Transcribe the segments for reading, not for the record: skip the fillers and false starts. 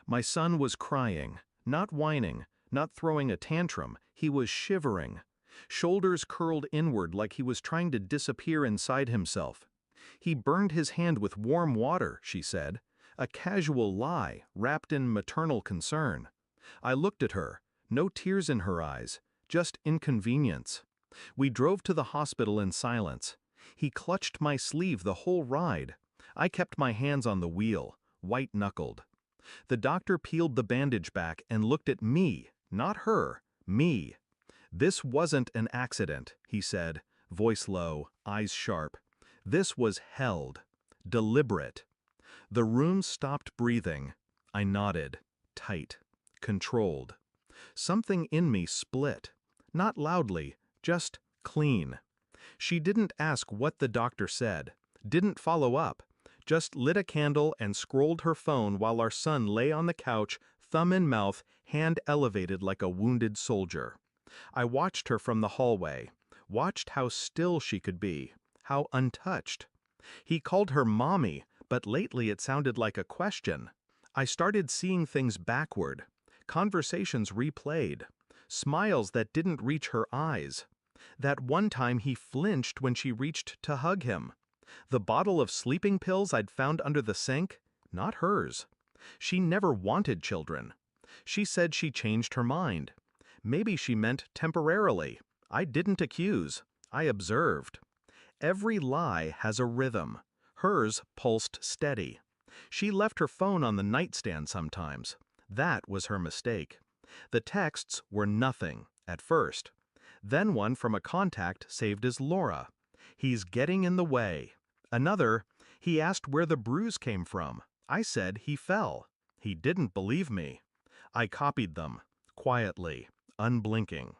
My son was crying, not whining, not throwing a tantrum, he was shivering. Shoulders curled inward like he was trying to disappear inside himself. He burned his hand with warm water, she said, a casual lie wrapped in maternal concern. I looked at her, no tears in her eyes, just inconvenience. We drove to the hospital in silence. He clutched my sleeve the whole ride. I kept my hands on the wheel, white-knuckled. The doctor peeled the bandage back and looked at me, not her, me. "This wasn't an accident," he said, voice low, eyes sharp. "This was held. Deliberate." The room stopped breathing. I nodded, tight, controlled. Something in me split. Not loudly, just clean. She didn't ask what the doctor said, didn't follow up, just lit a candle and scrolled her phone while our son lay on the couch, thumb in mouth, hand elevated like a wounded soldier. I watched her from the hallway, watched how still she could be, how untouched. He called her mommy, but lately it sounded like a question. I started seeing things backward, conversations replayed, smiles that didn't reach her eyes. That one time he flinched when she reached to hug him. The bottle of sleeping pills I'd found under the sink, not hers. She never wanted children. She said she changed her mind. Maybe she meant temporarily. I didn't accuse. I observed. Every lie has a rhythm. Hers pulsed steady. She left her phone on the nightstand sometimes. That was her mistake. The texts were nothing, at first. Then one from a contact saved as Laura. "He's getting in the way." Another, "He asked where the bruise came from. I said he fell." He didn't believe me. I copied them, quietly, unblinking.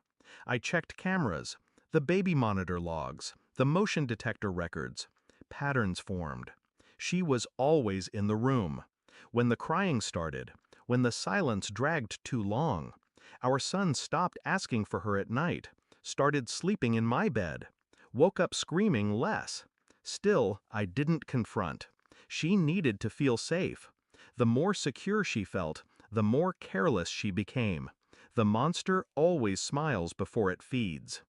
I checked cameras, the baby monitor logs, the motion detector records. Patterns formed. She was always in the room. When the crying started, when the silence dragged too long, our son stopped asking for her at night, started sleeping in my bed, woke up screaming less. Still, I didn't confront. She needed to feel safe. The more secure she felt, the more careless she became. The monster always smiles before it feeds.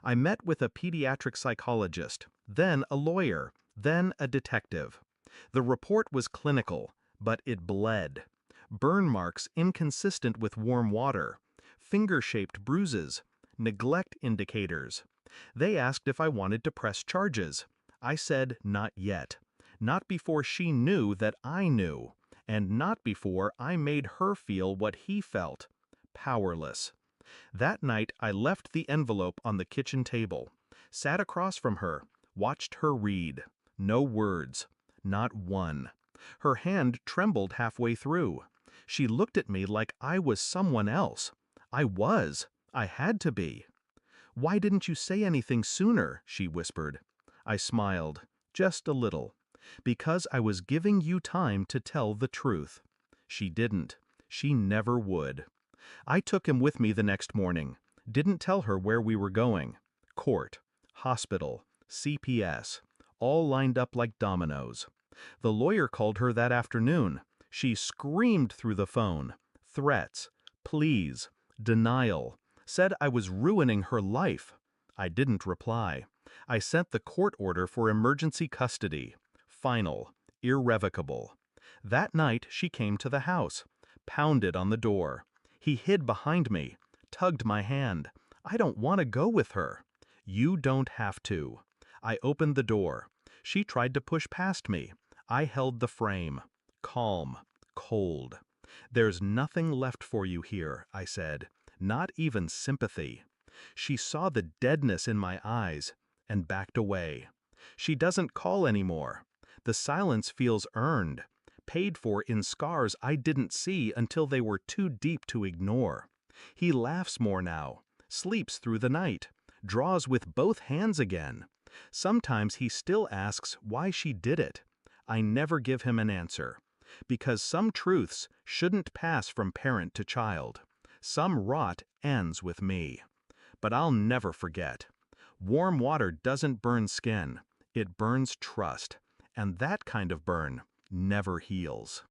I met with a pediatric psychologist, then a lawyer, then a detective. The report was clinical, but it bled. Burn marks inconsistent with warm water, finger-shaped bruises, neglect indicators. They asked if I wanted to press charges. I said not yet. Not before she knew that I knew, and not before I made her feel what he felt. Powerless. That night I left the envelope on the kitchen table, sat across from her, watched her read. No words. Not one. Her hand trembled halfway through. She looked at me like I was someone else. I was. I had to be. "Why didn't you say anything sooner?" she whispered. I smiled, just a little. "Because I was giving you time to tell the truth." She didn't. She never would. I took him with me the next morning. Didn't tell her where we were going. Court, hospital, CPS, all lined up like dominoes. The lawyer called her that afternoon. She screamed through the phone. Threats, pleas, denial. Said I was ruining her life. I didn't reply. I sent the court order for emergency custody. Final, irrevocable. That night she came to the house, pounded on the door. He hid behind me, tugged my hand. "I don't want to go with her." "You don't have to." I opened the door. She tried to push past me. I held the frame. Calm, cold. "There's nothing left for you here," I said. Not even sympathy. She saw the deadness in my eyes and backed away. She doesn't call anymore. The silence feels earned, paid for in scars I didn't see until they were too deep to ignore. He laughs more now, sleeps through the night, draws with both hands again. Sometimes he still asks why she did it. I never give him an answer, because some truths shouldn't pass from parent to child. Some rot ends with me. But I'll never forget. Warm water doesn't burn skin, it burns trust, and that kind of burn never heals.